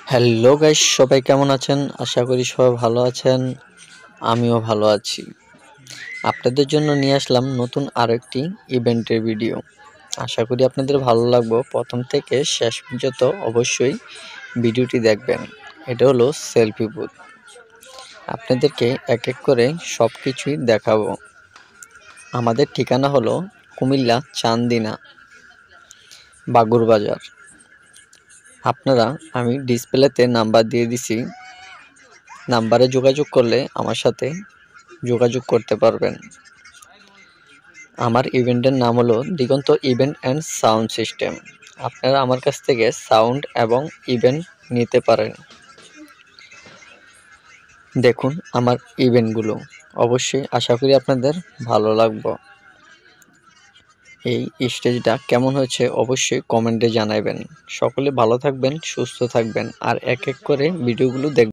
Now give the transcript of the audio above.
Hello guys, সবাই কেমন আছেন? আশা করি সবাই ভালো আছেন। আমিও ভালো আছি। আপনাদের জন্য নিয়ে আসলাম নতুন আরেকটি ইভেন্টের ভিডিও। আশা করি আপনাদের ভালো লাগবে। প্রথম থেকে শেষ পর্যন্ত অবশ্যই ভিডিওটি দেখবেন। এটা হলো সেলফি বুথ। আপনাদেরকে এক এক করে সব কিছুই দেখাবো। আমাদের ঠিকানা হলো কুমিল্লা চান্দিনা, বাগুরবাজার। আপনারা আমি ডিসপ্লেতে নাম্বার দিয়ে দিছি। নাম্বারে যোগাযোগ করলে আমার সাথে যোগাযোগ করতে পারবেন। আমার ইভেন্টের নাম হলো দিগন্ত ইভেন্ট অ্যান্ড সাউন্ড সিস্টেম। আপনারা আমার কাছ থেকে সাউন্ড এবং ইভেন্ট নিতে পারেন। দেখুন আমার ইভেন্টগুলো, অবশ্যই আশা করি আপনাদের ভালো লাগবে। এই স্টেজটা কেমন হয়েছে অবশ্যই কমেন্টে জানাবেন। সকলে ভালো থাকবেন, সুস্থ থাকবেন, আর এক এক করে ভিডিওগুলো দেখবেন।